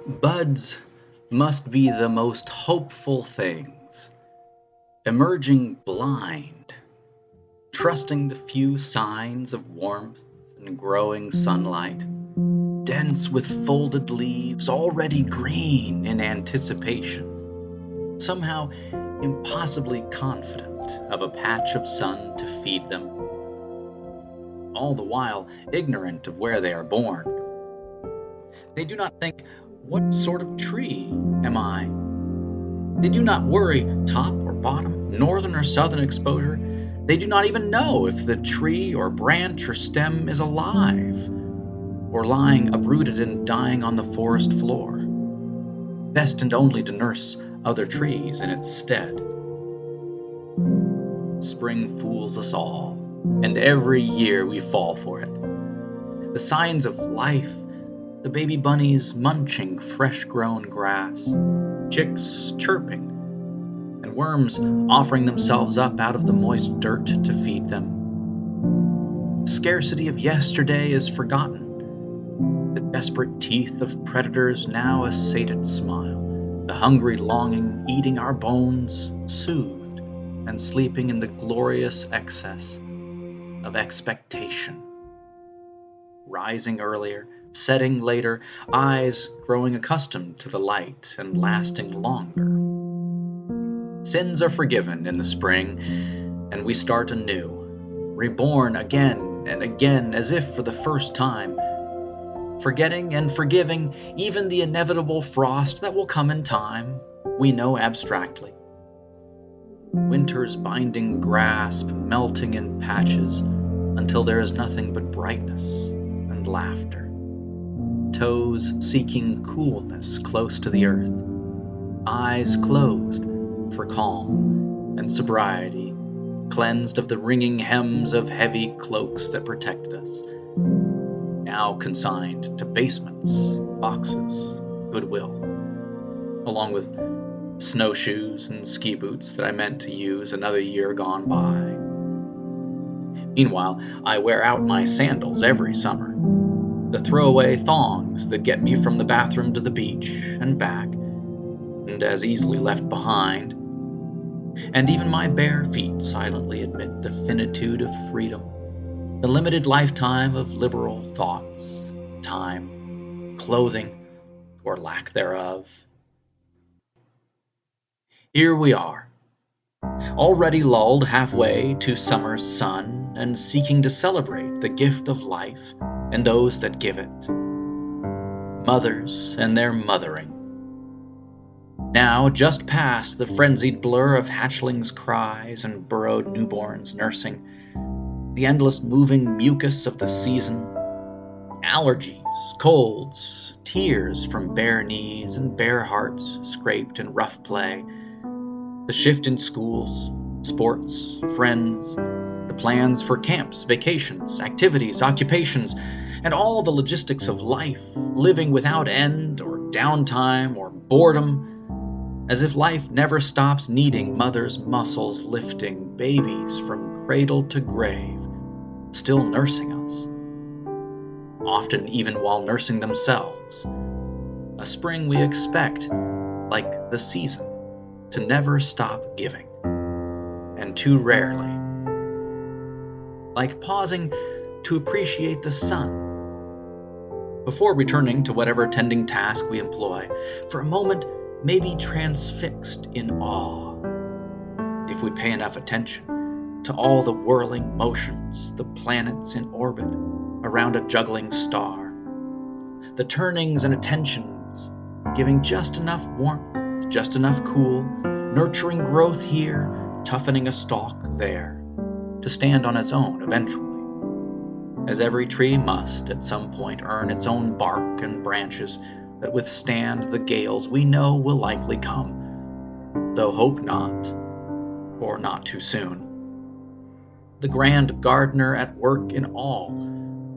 Buds must be the most hopeful things, emerging blind, trusting the few signs of warmth and growing sunlight, dense with folded leaves already green in anticipation, somehow impossibly confident of a patch of sun to feed them, all the while ignorant of where they are born. They do not think, "What sort of tree am I?" They do not worry top or bottom, northern or southern exposure. They do not even know if the tree or branch or stem is alive, or lying uprooted and dying on the forest floor, destined only to nurse other trees in its stead. Spring fools us all, and every year we fall for it. The signs of life, the baby bunnies munching fresh-grown grass, chicks chirping, and worms offering themselves up out of the moist dirt to feed them. The scarcity of yesterday is forgotten. The desperate teeth of predators now a sated smile, the hungry longing eating our bones soothed and sleeping in the glorious excess of expectation. Rising earlier, setting later, eyes growing accustomed to the light and lasting longer. Sins are forgiven in the spring, and we start anew, reborn again and again as if for the first time, forgetting and forgiving even the inevitable frost that will come in time, we know abstractly. Winter's binding grasp melting in patches until there is nothing but brightness and laughter. Toes seeking coolness close to the earth, eyes closed for calm and sobriety, cleansed of the wringing hems of heavy cloaks that protected us, now consigned to basements, boxes, Goodwill, along with snowshoes and ski boots that I meant to use another year gone by. Meanwhile, I wear out my sandals every summer, the throwaway thongs that get me from the bathroom to the beach and back, and as easily left behind. And even my bare feet silently admit the finitude of freedom, the limited lifetime of liberal thoughts, time, clothing, or lack thereof. Here we are, already lulled halfway to summer's sun and seeking to celebrate the gift of life and those that give it, mothers and their mothering. Now, just past the frenzied blur of hatchlings' cries and burrowed newborns nursing, the endless moving mucus of the season, allergies, colds, tears from bare knees and bare hearts scraped in rough play, the shift in schools, sports, friends, the plans for camps, vacations, activities, occupations, and all the logistics of life, living without end or downtime or boredom, as if life never stops needing mothers' muscles lifting babies from cradle to grave, still nursing us, often even while nursing themselves. A spring we expect, like the season, to never stop giving, and too rarely, like pausing to appreciate the sun before returning to whatever tending task we employ, for a moment maybe transfixed in awe, if we pay enough attention to all the whirling motions, the planets in orbit around a juggling star, the turnings and attentions giving just enough warmth, just enough cool, nurturing growth here, toughening a stalk there, to stand on its own eventually, as every tree must at some point earn its own bark and branches that withstand the gales we know will likely come, though hope not, or not too soon. The grand gardener at work in all,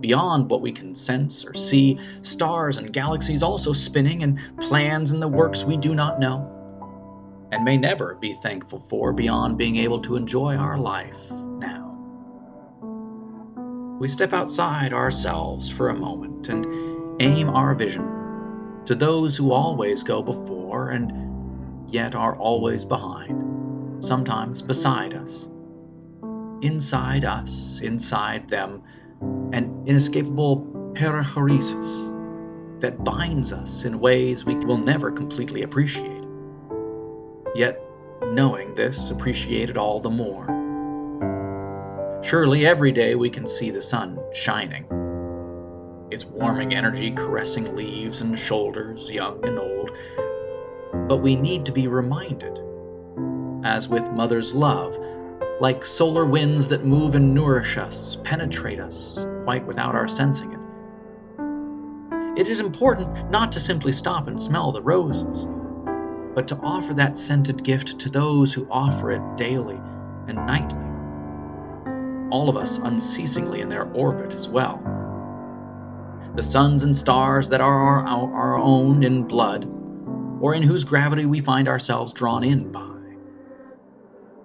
beyond what we can sense or see, stars and galaxies also spinning, and plans in the works we do not know, and may never be thankful for beyond being able to enjoy our life now. We step outside ourselves for a moment and aim our vision to those who always go before and yet are always behind, sometimes beside us, inside them, an inescapable perichoresis that binds us in ways we will never completely appreciate. Yet, knowing this, appreciate it all the more. Surely every day we can see the sun shining, its warming energy caressing leaves and shoulders, young and old. But we need to be reminded, as with Mother's love, like solar winds that move and nourish us, penetrate us, quite without our sensing it. It is important not to simply stop and smell the roses, but to offer that scented gift to those who offer it daily and nightly, all of us unceasingly in their orbit as well. The suns and stars that are our own in blood, or in whose gravity we find ourselves drawn in by.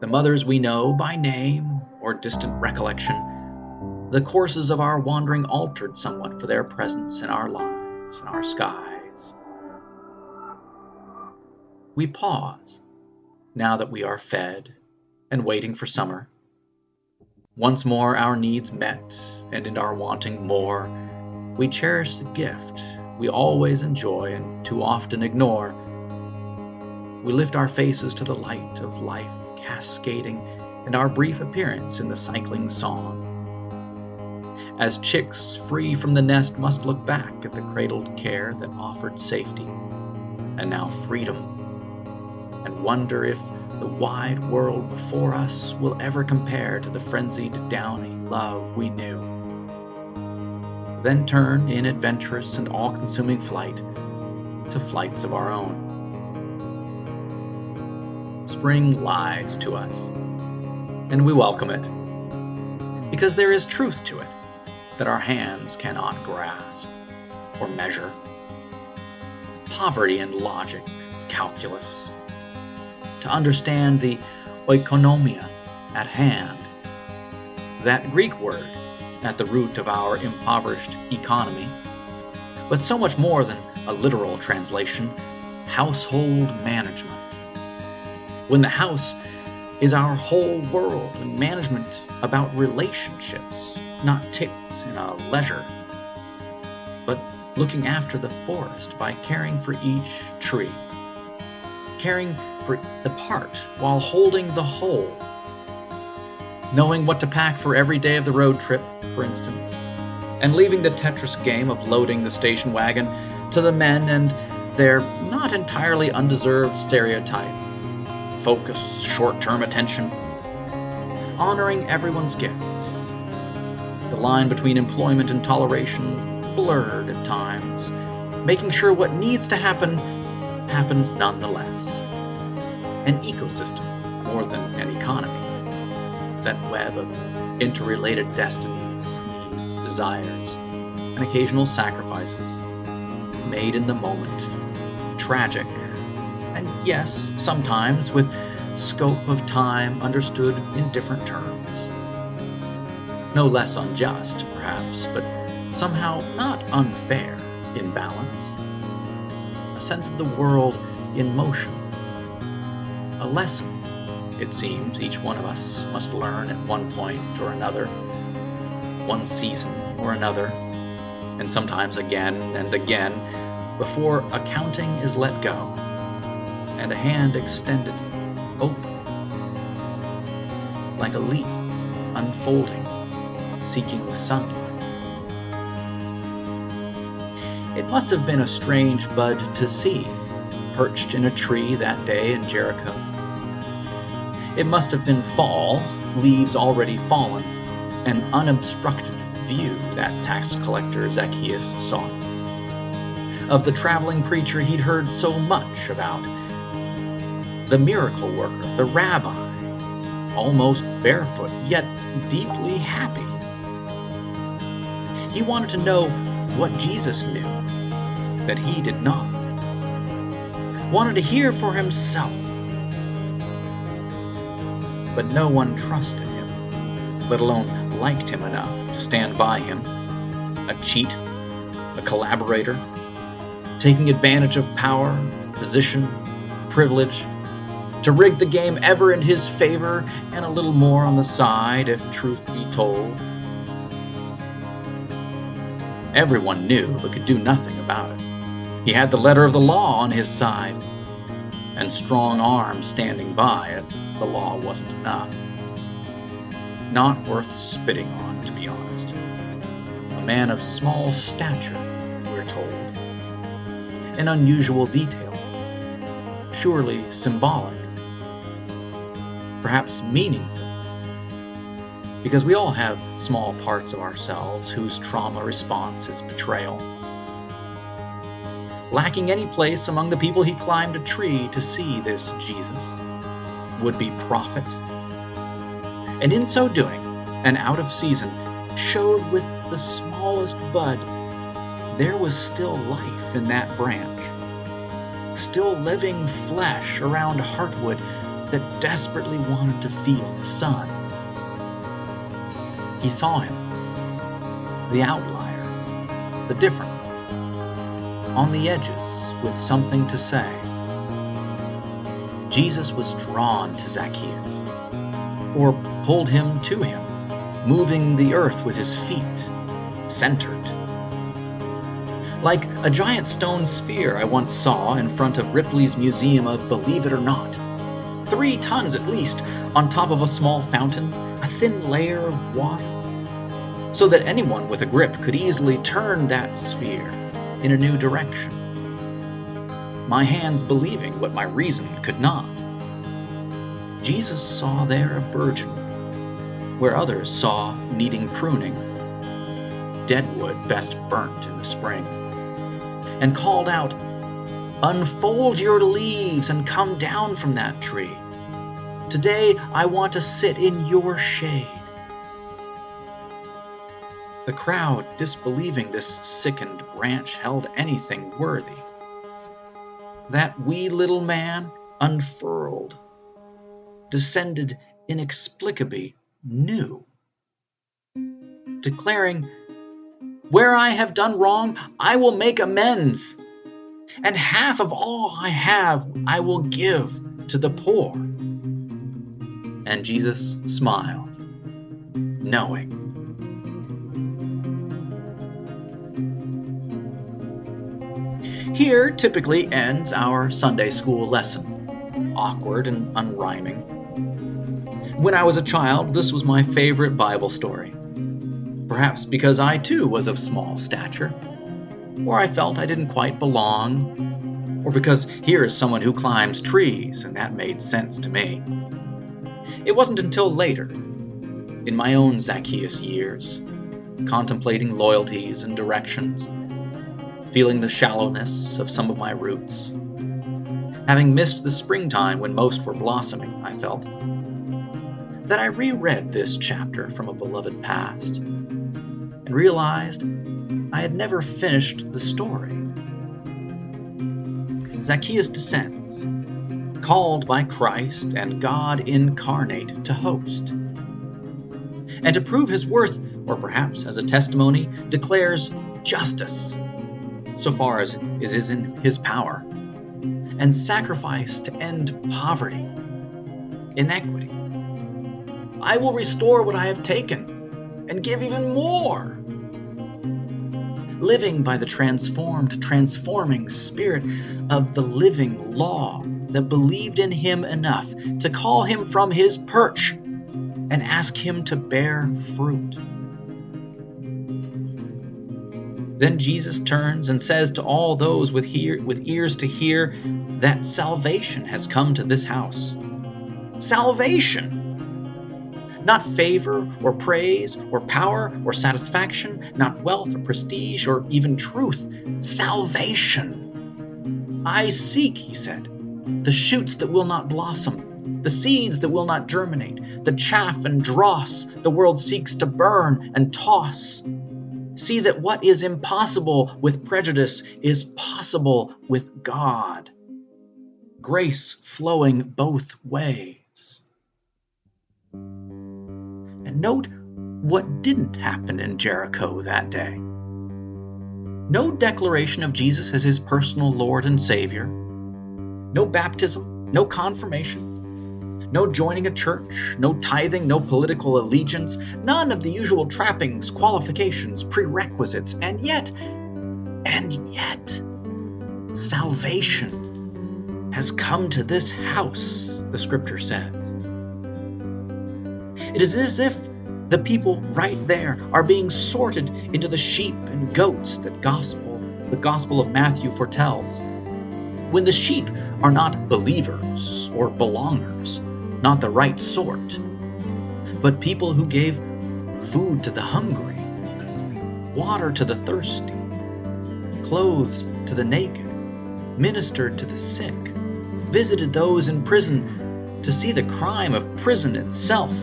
The mothers we know by name or distant recollection, the courses of our wandering altered somewhat for their presence in our lives and our skies. We pause, now that we are fed and waiting for summer. Once more our needs met, and in our wanting more, we cherish the gift we always enjoy and too often ignore. We lift our faces to the light of life cascading and our brief appearance in the cycling song. As chicks free from the nest must look back at the cradled care that offered safety, and now freedom, and wonder if the wide world before us will ever compare to the frenzied, downy love we knew. Then turn in adventurous and all-consuming flight to flights of our own. Spring lies to us, and we welcome it, because there is truth to it that our hands cannot grasp or measure. Poverty in logic, calculus, to understand the oikonomia at hand, that Greek word at the root of our impoverished economy, but so much more than a literal translation, household management. When the house is our whole world and management about relationships, not ticks in a leisure, but looking after the forest by caring for each tree, caring for the part while holding the whole, knowing what to pack for every day of the road trip, for instance, and leaving the Tetris game of loading the station wagon to the men and their not entirely undeserved stereotype, focused short-term attention, honoring everyone's gifts. The line between employment and toleration blurred at times, making sure what needs to happen happens nonetheless. An ecosystem more than an economy. That web of interrelated destinies, needs, desires, and occasional sacrifices, made in the moment, tragic, and yes, sometimes with scope of time understood in different terms. No less unjust, perhaps, but somehow not unfair in balance. A sense of the world in motion. A lesson, it seems, each one of us must learn at one point or another, one season or another, and sometimes again and again, before accounting is let go, and a hand extended, open, like a leaf unfolding, seeking the sunlight. It must have been a strange bud to see, perched in a tree that day in Jericho. It must have been fall, leaves already fallen, an unobstructed view that tax collector Zacchaeus sought. Of the traveling preacher he'd heard so much about, the miracle worker, the rabbi, almost barefoot, yet deeply happy. He wanted to know what Jesus knew that he did not. Wanted to hear for himself. But no one trusted him, let alone liked him enough to stand by him. A cheat, a collaborator, taking advantage of power, position, privilege, to rig the game ever in his favor and a little more on the side, if truth be told. Everyone knew but could do nothing about it. He had the letter of the law on his side, and strong arms standing by if the law wasn't enough. Not worth spitting on, to be honest. A man of small stature, we're told. An unusual detail, surely symbolic, perhaps meaningful, because we all have small parts of ourselves whose trauma response is betrayal. Lacking any place among the people, he climbed a tree to see this Jesus, would-be prophet, and in so doing, and out of season, showed with the smallest bud there was still life in that branch, still living flesh around heartwood that desperately wanted to feel the sun. He saw him, the outlier, the different one, on the edges with something to say. Jesus was drawn to Zacchaeus, or pulled him to him, moving the earth with his feet, centered. Like a giant stone sphere I once saw in front of Ripley's Museum of Believe It or Not. 3 tons at least, on top of a small fountain, a thin layer of water, so that anyone with a grip could easily turn that sphere in a new direction. My hands believing what my reason could not. Jesus saw there a burgeon, where others saw needing pruning, dead wood best burnt in the spring, and called out, "Unfold your leaves and come down from that tree. Today I want to sit in your shade." The crowd, disbelieving this sickened branch held anything worthy. That wee little man unfurled, descended inexplicably new, declaring, "Where I have done wrong, I will make amends, and half of all I have I will give to the poor." And Jesus smiled, knowing. Here typically ends our Sunday school lesson, awkward and unrhyming. When I was a child, this was my favorite Bible story. Perhaps because I too was of small stature, or I felt I didn't quite belong, or because here is someone who climbs trees, and that made sense to me. It wasn't until later, in my own Zacchaeus years, contemplating loyalties and directions, feeling the shallowness of some of my roots, having missed the springtime when most were blossoming, I felt, that I reread this chapter from a beloved past and realized I had never finished the story. Zacchaeus descends, called by Christ and God incarnate to host, and to prove his worth, or perhaps as a testimony, declares justice, so far as is in his power, and sacrifice to end poverty, inequity. "I will restore what I have taken and give even more." Living by the transforming spirit of the living law that believed in him enough to call him from his perch and ask him to bear fruit. Then Jesus turns and says to all those with ears to hear that salvation has come to this house. Salvation! Not favor or praise or power or satisfaction, not wealth or prestige or even truth. Salvation! "I seek," he said, "the shoots that will not blossom, the seeds that will not germinate, the chaff and dross the world seeks to burn and toss. See that what is impossible with prejudice is possible with God. Grace flowing both ways." And note what didn't happen in Jericho that day. No declaration of Jesus as his personal Lord and Savior. No baptism, no confirmation, no joining a church, no tithing, no political allegiance, none of the usual trappings, qualifications, prerequisites, and yet, salvation has come to this house, the scripture says. It is as if the people right there are being sorted into the sheep and goats that the Gospel of Matthew foretells. When the sheep are not believers or belongers, not the right sort, but people who gave food to the hungry, water to the thirsty, clothes to the naked, ministered to the sick, visited those in prison to see the crime of prison itself.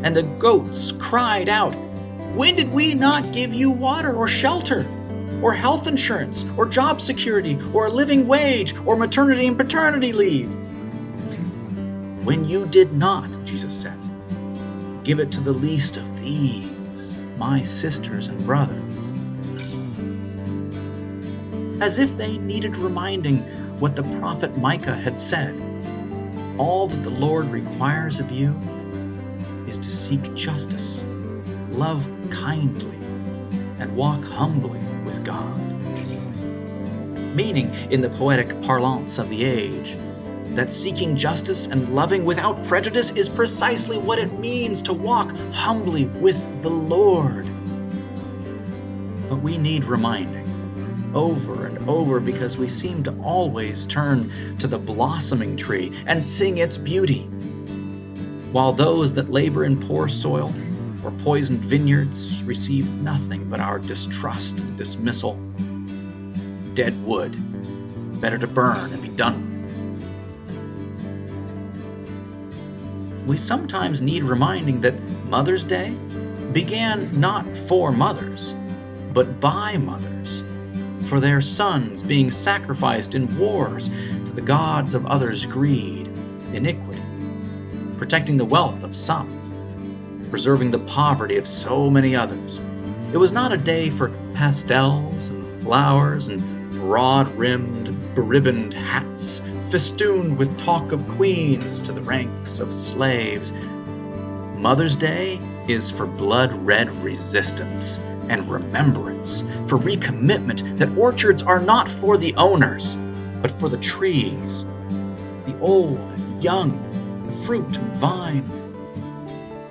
And the goats cried out, "When did we not give you water or shelter, or health insurance, or job security, or a living wage, or maternity and paternity leave?" When you did not, Jesus says, give it to the least of these, my sisters and brothers. As if they needed reminding what the prophet Micah had said, all that the Lord requires of you is to seek justice, love kindly, and walk humbly with God. Meaning, in the poetic parlance of the age, that seeking justice and loving without prejudice is precisely what it means to walk humbly with the Lord. But we need reminding over and over because we seem to always turn to the blossoming tree and sing its beauty, while those that labor in poor soil or poisoned vineyards receive nothing but our distrust and dismissal. Dead wood, better to burn and be done. We sometimes need reminding that Mother's Day began not for mothers, but by mothers, for their sons being sacrificed in wars to the gods of others' greed, iniquity, protecting the wealth of some, preserving the poverty of so many others. It was not a day for pastels and flowers and broad-rimmed, beribboned hats, festooned with talk of queens to the ranks of slaves. Mother's Day is for blood-red resistance and remembrance, for recommitment that orchards are not for the owners, but for the trees, the old and young, the fruit and vine,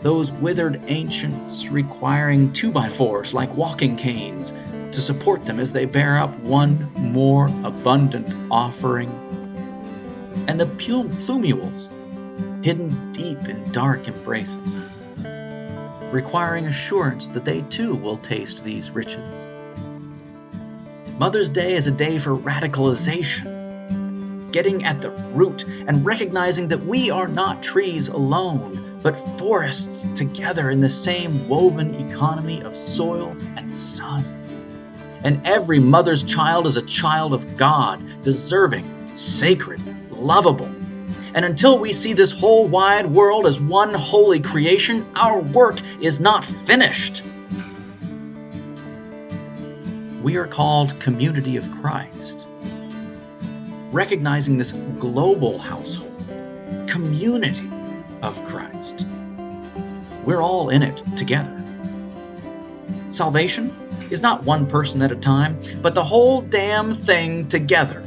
those withered ancients requiring 2x4s like walking canes to support them as they bear up one more abundant offering, and the plumules hidden deep in dark embraces, requiring assurance that they too will taste these riches. Mother's Day is a day for radicalization, getting at the root and recognizing that we are not trees alone, but forests together in the same woven economy of soil and sun. And every mother's child is a child of God, deserving, sacred, lovable. And until we see this whole wide world as one holy creation, our work is not finished. We are called Community of Christ, recognizing this global household, community of Christ. We're all in it together. Salvation is not one person at a time, but the whole damn thing together.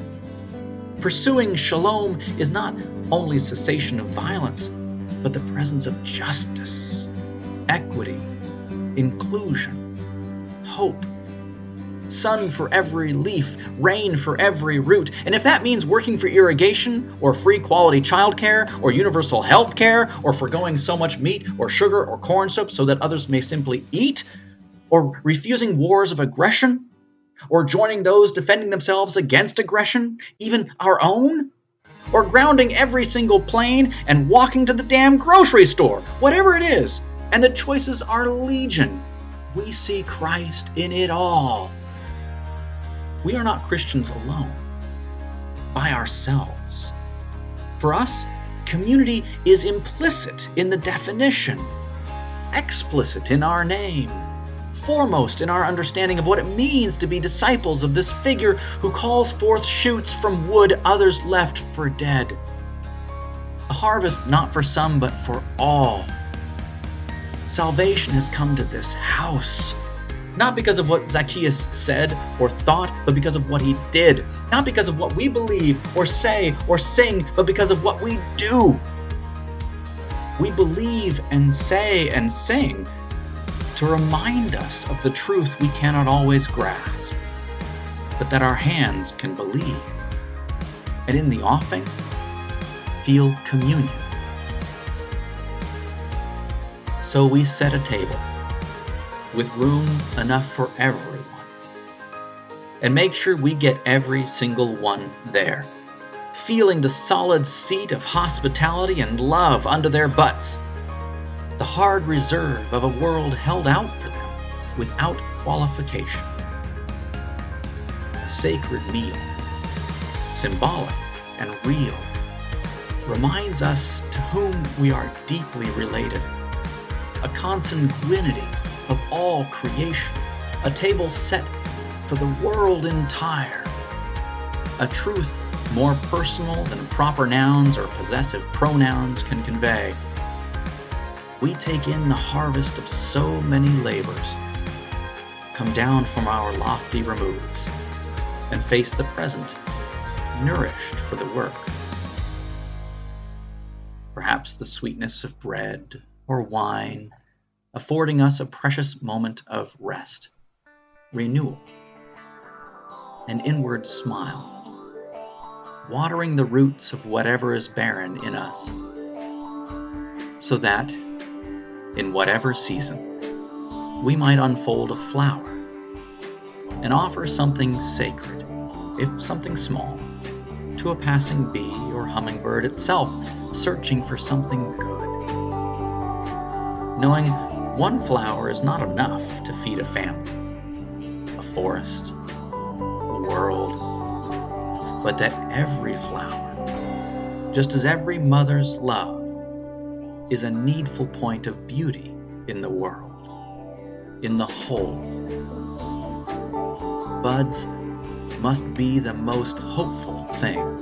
Pursuing shalom is not only cessation of violence, but the presence of justice, equity, inclusion, hope. Sun for every leaf, rain for every root. And if that means working for irrigation, or free quality childcare, or universal health care, or forgoing so much meat or sugar or corn soup so that others may simply eat, or refusing wars of aggression, or joining those defending themselves against aggression, even our own, or grounding every single plane and walking to the damn grocery store, whatever it is, and the choices are legion, we see Christ in it all. We are not Christians alone, by ourselves. For us, community is implicit in the definition, explicit in our name, foremost in our understanding of what it means to be disciples of this figure who calls forth shoots from wood others left for dead. A harvest not for some, but for all. Salvation has come to this house, not because of what Zacchaeus said or thought, but because of what he did. Not because of what we believe or say or sing, but because of what we do. We believe and say and sing to remind us of the truth we cannot always grasp, but that our hands can believe, and in the offing, feel communion. So we set a table with room enough for everyone, and make sure we get every single one there, feeling the solid seat of hospitality and love under their butts, the hard reserve of a world held out for them without qualification. A sacred meal, symbolic and real, reminds us to whom we are deeply related, a consanguinity of all creation, a table set for the world entire, a truth more personal than proper nouns or possessive pronouns can convey. We take in the harvest of so many labors, come down from our lofty removes, and face the present, nourished for the work. Perhaps the sweetness of bread or wine, affording us a precious moment of rest, renewal, an inward smile, watering the roots of whatever is barren in us, so that, in whatever season, we might unfold a flower and offer something sacred, if something small, to a passing bee or hummingbird itself searching for something good, knowing one flower is not enough to feed a family, a forest, a world, but that every flower, just as every mother's love, is a needful point of beauty in the world, in the whole. Buds must be the most hopeful things.